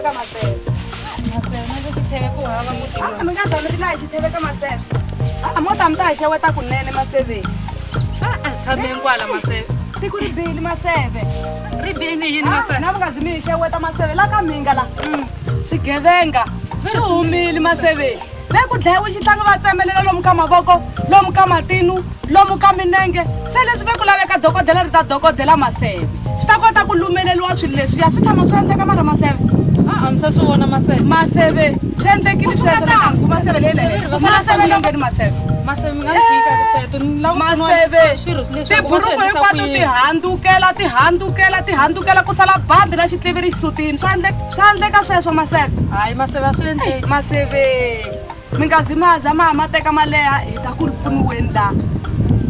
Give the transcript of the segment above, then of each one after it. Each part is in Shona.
ka Maseve. Maseve no ku theve ku hava mutini. Mi nga zamerile hi xitheve ka Maseve. Mo ta mi ta hi xeweta kunene Maseve. Tshameng kwala Maseve. Tiko ri bihile Maseve. Ri bihile yini Maseve? Na nga zimi hi xeweta Maseve la ka minga la. Swigevenga swi humile Maseve. Ve ku dlayiwe xitlanga va tsemelela lomu ka mavoko, lomu ka matinu, lomu ka minenge. Se leswi ve ku laveka dokodela ri ta dokodela Maseve. Swi ta kota ku lumeleliwa swilo leswiya swi tshama swi endleka mara Maseve. A ndzi swi vona Maseve. Maseve swi endlekile sweswo na ku Maseve leyi leyi. Maseve longeni Maseve. Maseve mi nga fika teto ni lava Maseve swilo leswi tiburuku hinkwato tihandukela ku sala bandi na xitliviri xisutini swa endleka sweswo Maseve. Hayi Maseve a swi endleki. Maseve mi nga zimazama mateka maleha hi ta ku pfuniweni la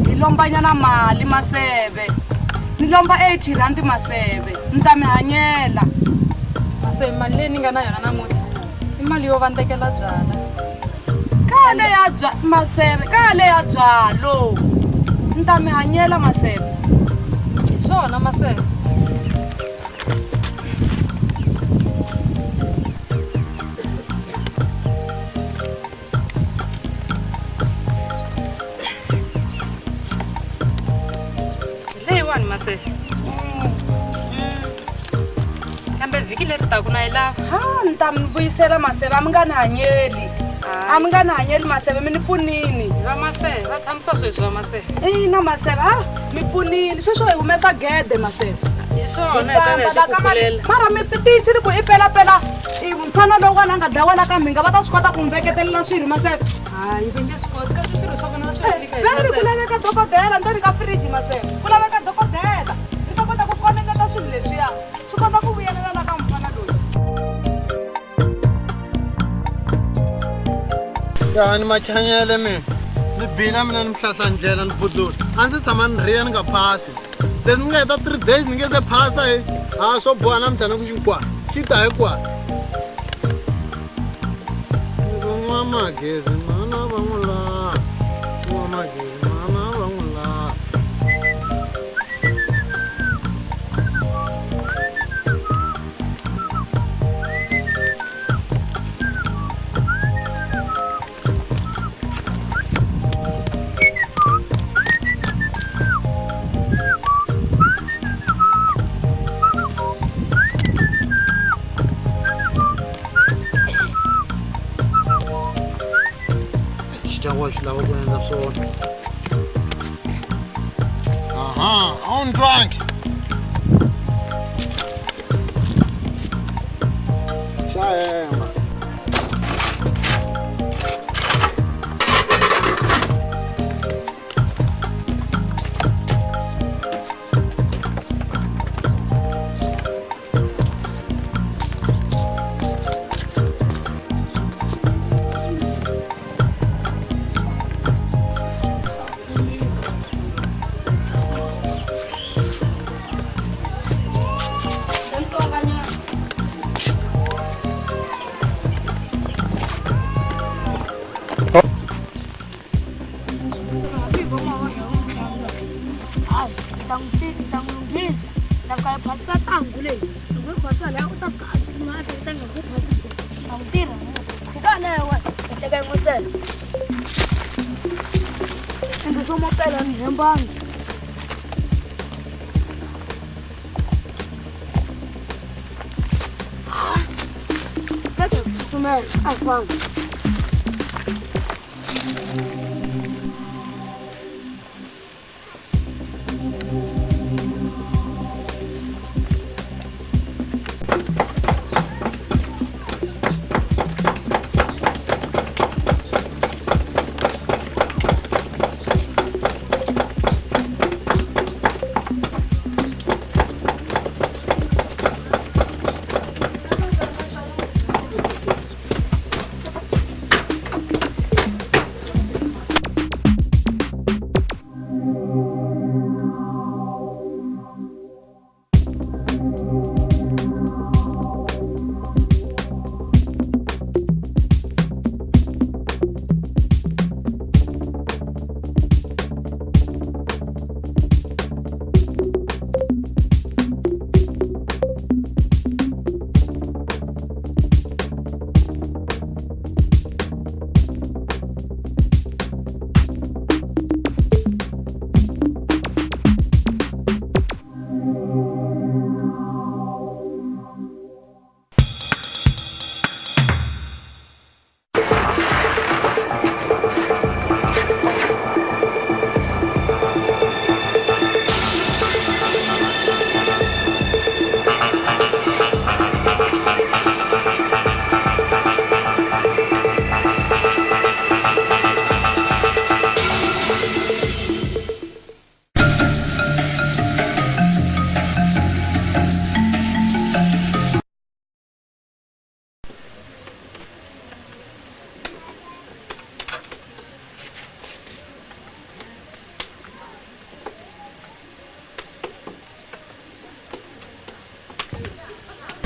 hi lombanyana mali Maseve ni lomba 80 rand Maseve ni ta mi hanyela. Maseve mali leyi ni nga na yona namuntlha i mali yo vandekela byala. Kale ya Maseve kale ya byalo ni ta mi hanyela Maseve. Hi swona Maseve. Leyiwani Maseve. Kambe vhiki leri taka na yi lava. Ni ta mi vuyisela Maseve a mi nga ni hanyeli. A mi nga ni hanyeli Maseve mi ni pfunini. Va Maseve va tshamisa sweswi va Maseve. Ina Maseve mi pfunini sweswo hi humesa gede Maseve. Hi swona hi ta leswi ku pfulela. Mara mi tiyisile ku i pelapela i mfana lowun'wana a nga dlayiwela ka minga va ta swi kota ku mi veketelela swilo Maseve. Hayi va nge swi koti kasi swilo swa vona va swi endlika hi Veri ku Maseve. laveka dokodela ndzeni ka firiji Maseve ku laveka dokodela i ta kota ku koneketa swilo leswiya swi kota ku vuyelela la ka mfana loyi. Ya ni machanyele mina ni bina mina ni mihlahla ndlela ni budula a ndzi tshama ni riya ni nga phasi leswi ni nga heta 3 days ni nge se phasa a swo boha namuntlha ni ku xikwani xi ta hi kwani van'wa magezi mana va n'wi laha van'wa magezi mana va n'wi laha xi lava ku endla swona a wu ni twangi xa hemba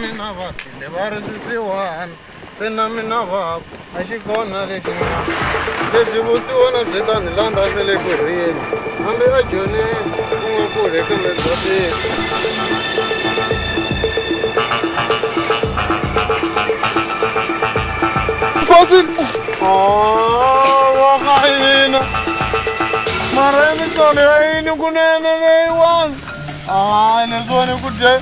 Mina vatile va ri swisiwana se na mina vaku a xi kona lexin'wana leswi vusiwana byi ta ni landza se le kurheni hambi a joneni ku nga kule kambe bya tika Fosil wa ka hina mara ya mitsona ya yini kunene leyiwani leswoni ku dye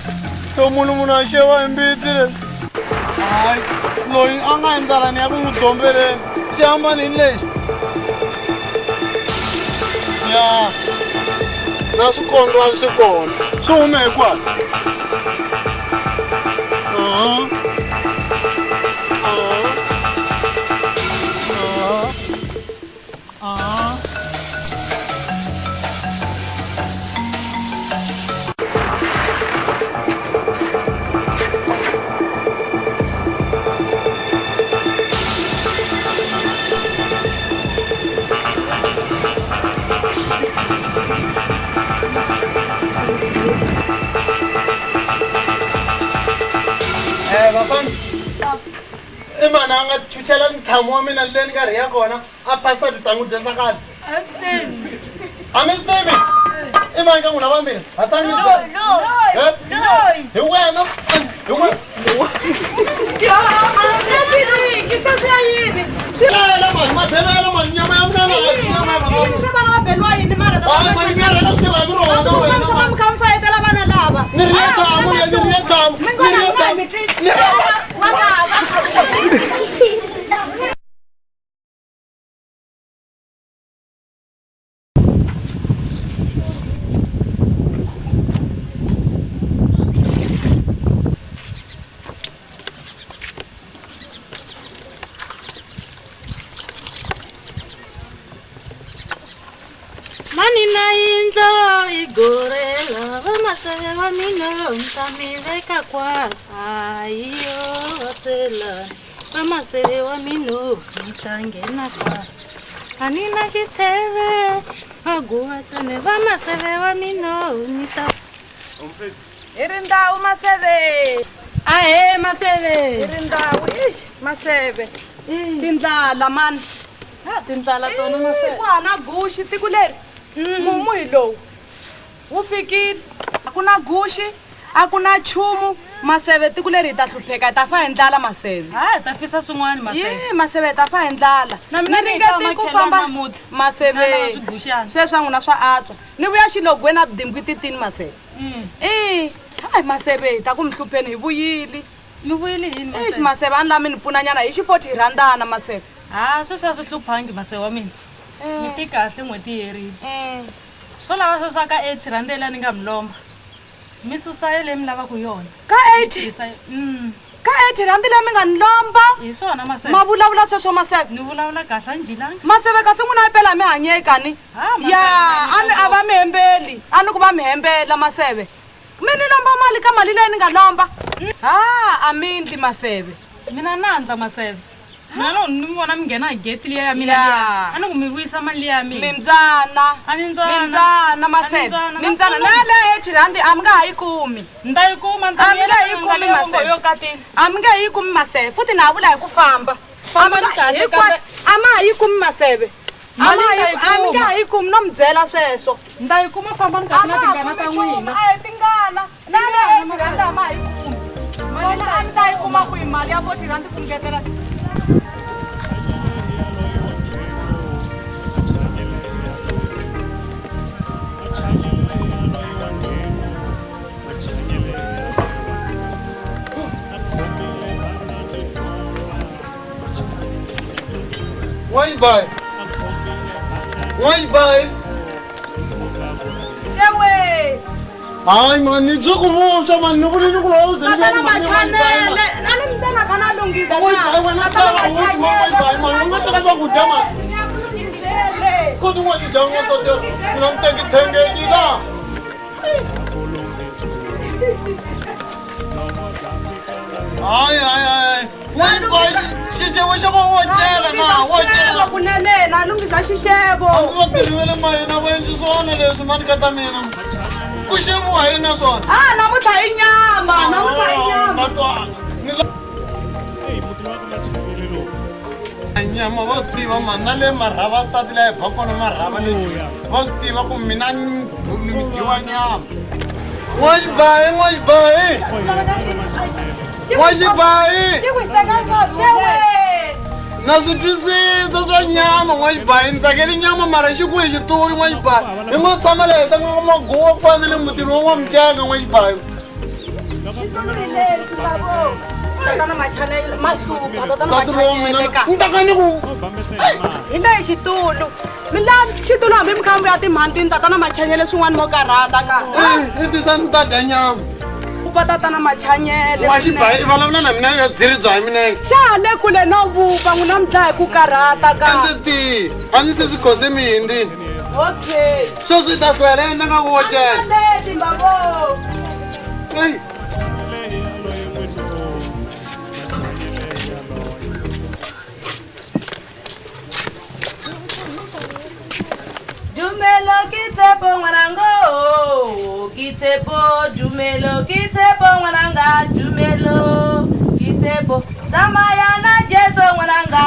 so munhu a xewa hi mbiti leswi hayi loyi a nga endlalani ya ku n'wi dombeleni xi hambanini lexi ya na swikondwa swi kona swi hume hi kwala vafana i mani a nga chuchela ntlhamu wa mina le ni karhi ya kona a phasa tintangu dyendla kale a mi swi tivi i mani ka n'wina vambirhi hatani mi hi wena swilela mani madhelelo mani nyama ya mina lahaanyarela ku xeva hi mirona wena ni riye thamu ni riye thamu ni riye thamu Manina injo igorela vamaseve va mina ntamiveka kwa ayo watsela vamaseve wa mino ntangena kwa anina xiteve aguva tsane vamaseve wa mino nita hi ri ndhawu maseve ahe maseve hi ri ndhawu maseve tindlala mani tindlala tona maseve ku hana guxi tiko leri mumu hi lowu wu fikile a ku na guxi a ku na chumu maseve tiko leri hi ta hlupheka hi ta fa hi ndlala maseve hi ta fisa swin'wana maseve yi maseve hi ta fa hi ndlala Na mina ni ringeti ku famba namuntlha. maseve Na lava swiguxana. sweswa n'wina swa antswa ni vuya xilogweni na dimbwi titini maseve hayi maseve hi ta ku mi hlupheni hi vuyili mi vuyile yini ixi maseve maseve a ni lava mi ni pfunanyana hi xi-40 rhandana maseve sweswi a swi hluphangi maseve wa mina mi ti kahle n'hweti yi herile Eh. swo lava sweswa ka 8 randela ni nga mi lomba mi susa ye leyi mi lavaka yona ka 80 Yisa- ka 80 rhandi leyi mi nga ni lomba hi swona maseve ma vulavula sweswo maseve ni vulavula kahle a ni jilanga maseve kasi n'wina a pela mi hanyekani Maseve, ya a ni a va mi hembeli a ni ku va mi hembela maseve mi ni lomba mali ka mali leyi ni nga lomba a mi ndli maseve mina nandla maseve mina loko ni mi vona mi nghena hi geti liya ya mina Ya. liya a ni ku mi vuyisa mali liya ya mina mimbyana A ni ntswana. mimbyana maseve Mimbyana, mimbyana maseve. na le 80 rhandi a mi nga ha yi kumi ni ta yi kuma ni ta A mi nge yi vuyela kumi, nga leyo maseve. yo katini a mi nge yi kumi maseve futhi na vula hi ku famba Famba A mi ni nga- kahle, hinkwa- kambe- a ma ha yi kumi maseve a Mali ma ni ta ha yi yi- a mi nge kuma. ha yi kumi no mi byela sweswo ni ta yi kuma famba ni a kahle ma na ha tingana ta kumi nchumu n'wina a hi tingana na le 80 rhandi a ma ha yi kumi vona a mi ta yi kuma kwihi mali ya 40 rhandi ku ngetela Why you buy? Why you buy? xewe Hayi mani ni byo ku vuswa mani ni vuli ni ku lava Sana machanele, ani mtana kana lungisa Why you buy? Wena ka wa wuti ma why you buy mani u nga teka swakudya mani ko tin'wana ti dya n'wana to tero mina ni teki thengeni laha hayi why you buy xixevo xa ko wo cela na wo cela kunene na lungisa xixevo va tirhivele mahina va endli swona leswi mani ka ta mina ku xeviwa hi na swona namuntlha hi nyama namuntlha hi nyama twanga nyama va swi tiva mani na le marhava stati la hi ba kona marhava leti va swi tiva ku mina ni dyiwa nyama n'waxibayi na swi twisisa swa nyama n'waxibayi ni tsakeli nyama mara xiku hi xitori n'waxibayi hi ngo tshama le heta nga maguwa ku fanele mutini wa n'wamuceka n'waxibayi ntakani ku hi le xitulu mi la xitulu hambi mi khambi ya timhantini tatana machanyele swin'wana mo karhata ka i tisa ni ta dya nyama ku va tatana machanyele n'waxibayi i vulavula na mina yo dziri bya hi minenge xa le kule no vupfa n'wina mi dlaya ku karhata ka ende tihi a ni se swi khoze mihindini okay sweswi i ta hlwela endla nga ku wo cela leti mbavo Dumelo kitepo mwanango, kitepo dumelo kitepo mwananga, dumelo kitepo tamaya na Jesu mwananga,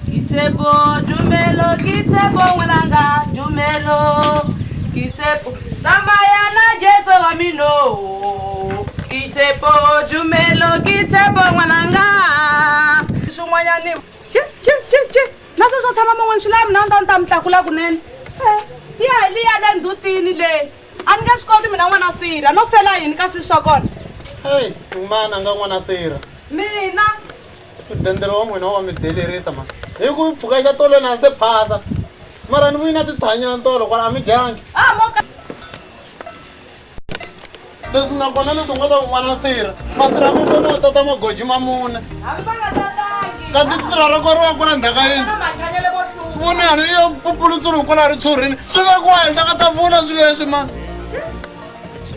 kitepo dumelo kitepo mwananga, dumelo kitepo tamaya na Jesu amino, kitepo dumelo kitepo mwananga, shumwanyani chi naso swo tshama man'wini swi lavi mina ni ta mi tlakula kunene ya liya le ndhutini le a ni nge swi koti mina n'wana sira no fela yini ka swi swa kona heyi mana nga n'wana sira mina mudendelo wa n'wina wa mi delerisa ma hi ku pfuka xa tolo na se phasa mara ni vuyi na tithanya ntolo kwala a mi dyangi leswi nga kona leswi nga ta n'wana sira masira ma kona u tata magoji ma mune hambi va nga tatangi ka titsira ra koriwa kwala ndzhaka yini machanyele mo hluma vonani iyo pupulutsulu kwala ri tshurini swi vekiwa henhla ka ta pfuna swi leswi mani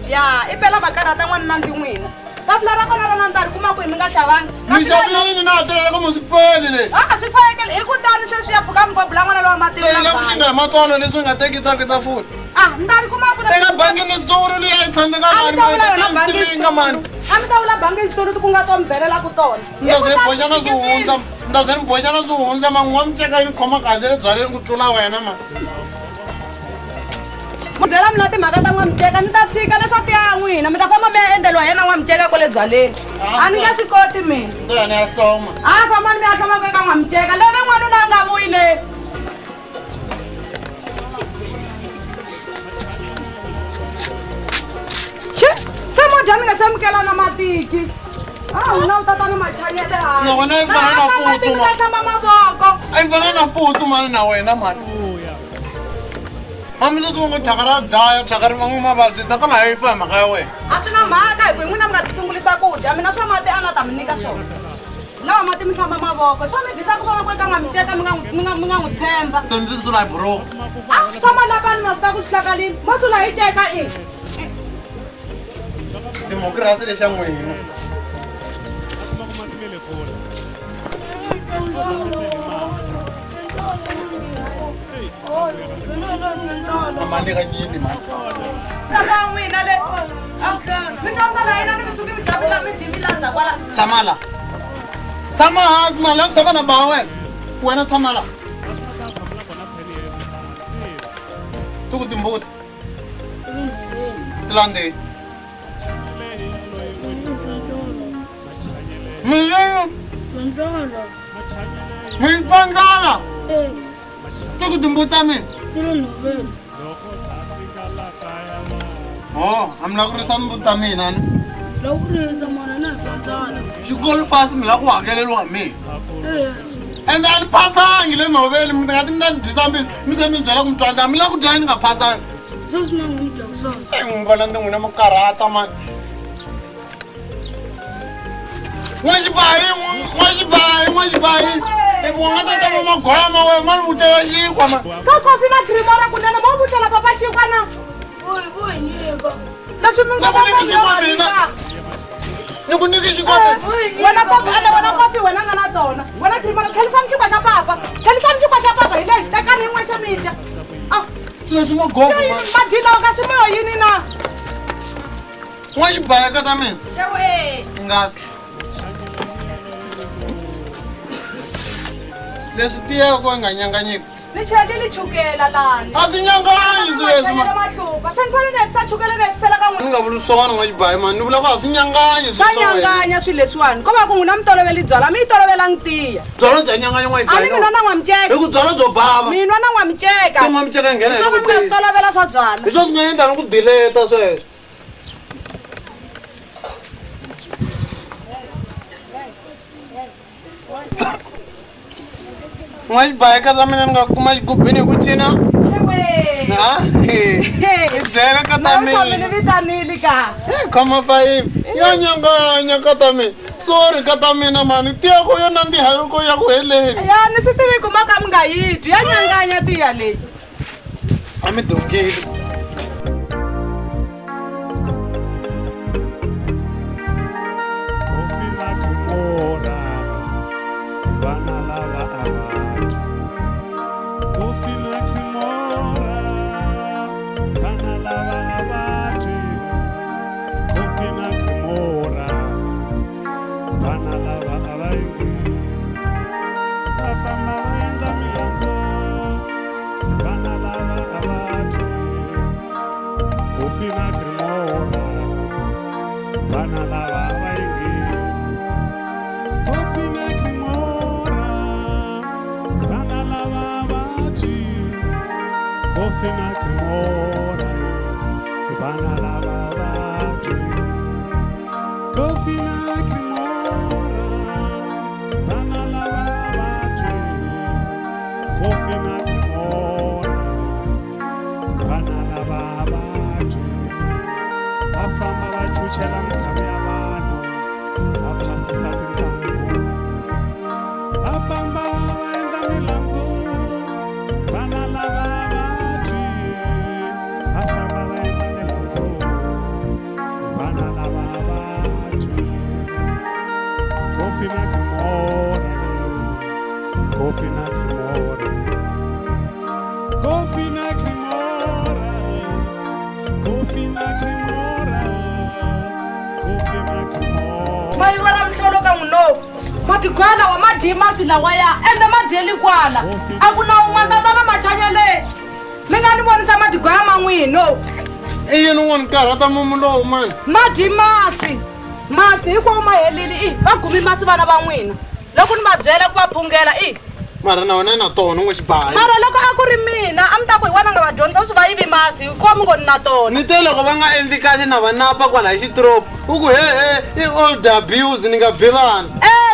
ya i phela makarhata n'wana na ndi n'wina tafula ra kona rona ni ta ri kuma kwihi mi nga xavangi mi xavi yini na ha tirhela ka musipeli leyi swi fanekele hi kutani sweswi ya pfuka mi bobula n'wana lowa se yi la ku xinga hi matswalo leswi nga tekitaki tafula ni ta ri kuma ku eka bangi ni switori leyi a yi tlhandleka mani mani a mi ta vula bangi hi switori ku nga to mi belela ku tona ndaze ni boxa na swihundla ndaze ni boxa na swihundla man'we wa miceka yi ni khoma kahle le byaleni ku tlula wena mani mu byela mina timhaka ta n'wamiceka ni ta tshika leswaku ya n'wina mi ta famba mi ya endleliwa yena n'wamiceka kwale byaleni a ni nge swi koti mina ntoyani ya hloma fambani mi ya hlomaka eka n'wamiceka leve n'wanuna a nga vuyile se modya ni nga se mukela na matiki wina u tatana machanyele na wena yi fana na futsu ta hlamba mavoko a yi fana na futsu mani na wena mani hambi sweswi va ngo thyaka ra dlaya thyaka ri vanga mavabyi ta kala yi fa hi mhaka ya wena a swi na mhaka hi ku hi n'wina mi nga tisungulisa ku dya mina swa mati a nga ta mi nyika swona lawa mati mi hlamba mavoko swa mi dyisaka swona ku eka n'wamiceka mi nga n'wi tshemba se ndzi sula hi buroko swa malapani ma swi ta ku swi hlakalini mo sula hi ceka i demokrasi lexa n'wina amani ka nyini mani tata n'wina le mi twandzala yina ni mi suki mi dyavila mi jimilandza kwala tshama la tshama hansi mani la ku tshama na ba wena wena tshama la ti ku timbuti ti landzeni mintwandzala ti ku timbuti ta mina a mi la ku risa mbuti ta mina ni xikolo fasi mi la ku hakeleliwa mina ende a ni phasangi le nhoveni mi nga ti mi ta ni dyisa mbili mi se mi byela ku mi twandza mi la ku dya ni nga phasangi n'wi vona ndi n'wina makarhata mani n'waxibayi ivi wa nga ta tava magoya ma wena ma ni vutewa xinkwa ma ka kofi na grimo ra kunene mo vutela papa xinkwa na leswi mi nga ni ku nyiki xinkwa mina ni ku nyiki xinkwa mina wena kofi wena nga na tona wena grimo ra tlhelisani xinkwa xa papa tlhelisani xinkwa xa papa hi lexi tekani yin'we xa mi dya swi leswi magogo madyilawo kasi mi yo yini na N'wa xibaya ka ta mina. Xewe. Ngati. Leswi tiyeko nga nyanganyiko. Ni chelile chukela lani. A swi nyanganyi sweswi ma. Mahlupa. Sen fane ne tsa chukela ne tsela ka Ni n'wina. nga vuli swona n'wa xibaya mani, ni vula ku a swi nyanganyi Swa sweswo. nyanganya swilo leswiwani. Ko va ku n'wina mi toloveli byala, mi yi tolovelangi tiya. Byala bya nyanganya n'wa A ni xibaya. mi nwa na n'wa miceka. Hi ku byala byo bava. Mi nwa na n'wa miceka. Se n'wa miceka yi nghena hi Swo mi nga swi ku tolovela swa byala. hi swona swi nga endla ni ku dileta sweswo. N'wa xibaya ka ta mina ni nga kuma xigubini hi ku cina. Xewe. Ha? Hi dlele ka ta Mi mina. vitanile ka. Khoma 5 ya nyanganya ka ta mina. Sorry ka ta mina mani, tiyeko yo nandziha loko ya ku heleni. Ya ni swi tivi ku maka mi nga yi twi. Ya nyanganya tiya leyi. A mi dongile. Mai wala mhlolo ka n'wino. Matigwala wa madimasi lawa ya ende madyeli kwala. A ku na un'wana tatana machanya le. Mi nga ni vonisa matigwaya ma n'wino. I yini n'wani karhata mumu lowu mani? Madimasi. Masi hinkwawo ma helile va gumi masi vana va n'wina. Loko ni va byela ku va phungela Mara na wena na tona n'wa xibaya. mara loko a ku ri mina a mi ta ku hi vona nga va dyondzisa swi va yivi masi hikuva mi ngo ni na tona. Ni te loko va nga endli kahle na vanapa kwala hi xitropo. U ku i old abuse ni nga bi vana.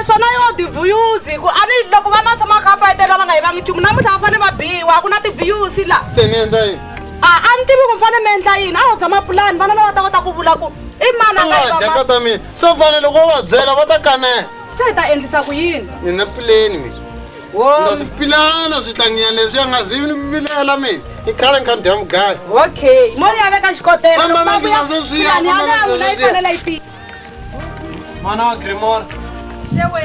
Swona yo ti-views ku a ni loko vana tshama kha fayetela va nga yi vangi nchumu namuntlha va fane va biwa ku na ti-views la. Se ni endla yini? A ni tivi ku mi fane mi endla yini a ho tshama pulani vana va ta kota ku vula ku i mani a nga Va dya yiva ka ta mina. So fanele loko va byela va ta kanela. se hi ta endlisa ku yini. Ni na pileni mina. Nda swi pilana switlangiya leswi ya nga zivi ni vilela mina. I khale ni kha ni dya mugayo. Okay moni ya veka xikotela. Famba mi ngisa sweswiya, Pulani ya famba mi n'wina ngisa yi sweswiya. fanele yi tirha. Mana wa Grimora. Xewe.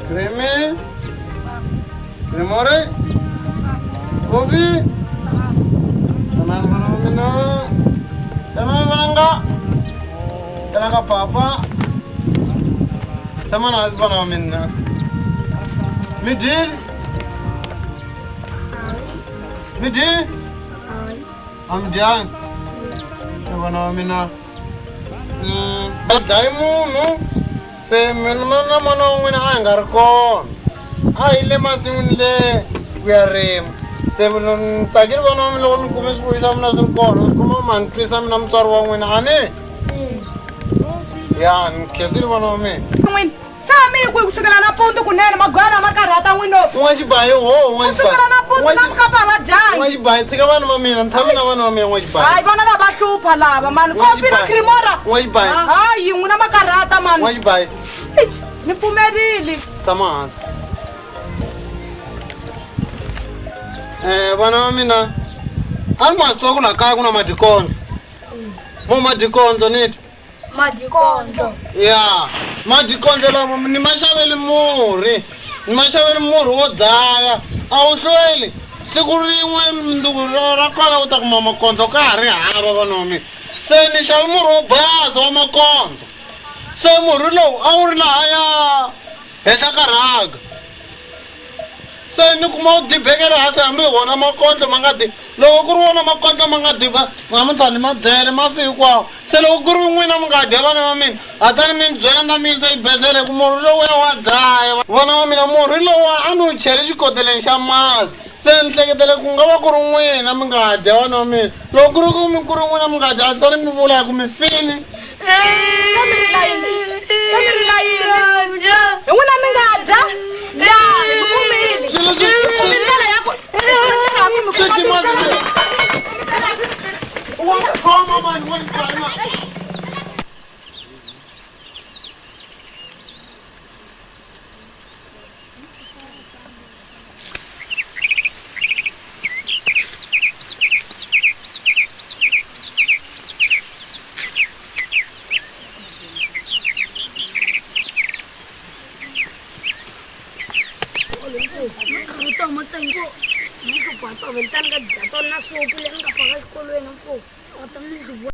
Grimi. Grimore. Kofi. Tanang mana mina. Tanang mana enggak? Tanang apa-apa. Sama nasi mana mina. Midil. Midil. Amjan. Mana mina. Badai munu. Se mana mana ngina anggar kon. Ile masing le kuyarim. Se belum sagir mana melon kumis kuisa mana surkon. Kuma mantri sam nam sarwa ngina ane. Ya, kesil mana me. Sa mi ku kusukela napuntu kunene magwala makarhata n'wino. N'wa xibaya ho, n'wa Kusukela napuntu na mukapa va N'wa dyangi. xibaya tshika vana va mina, ni tshame na vana va mina n'wa xibaya. Hayi vana lava hlupha lava mani. N'wa Kofi na xibaya. Grimora. N'wa xibaya. Hayi n'wina makarhata mani. N'wa xibaya. Ni pfumerile. Tshama hansi. Vana va mina, a ni ma swi tiva ku laha kaya ku na madikondlo. Mo madikondlo ni twa? Madikondlo. Ya, madikondlo lama ni ma xaveli murhi. Ni ma xaveli murhi wo dlaya. A wu hlweli. siku rin'we mundzuku ra kona u ta kuma makondlo ka ha ri hava vana wa mina se ni xave murhi wo basa wa makondlo se murhi lowu a wu ri lahaya henhla ka rhaga se ni kuma u dibekele hansi hambi hi wona makondlo ma nga di loko ku ri wona makondlo ma nga diva ma mi ta ni ma dele ma fi hinkwawo se loko ku ri n'wina mi nga dya vana va mina a ta ni mi ni byela na mi yisa xibedhlele ku murhi lowuya wa dlaya vana va mina murhi lowuwa a ni wu chele xikoteleni xa masi se ni hleketele ku nga va ku ri n'wina mi nga dya vana va mina loko ku ri ku ri n'wina mi nga dya a ta ni mi vula hi ku mi fini hi n'wina mi nga dya ya mi kumile swilo ndlela ya ku switimasi wa khoma mani wa khoma Ventana ka jato na sopu leyi nga faka exikolweni mfo a ta mi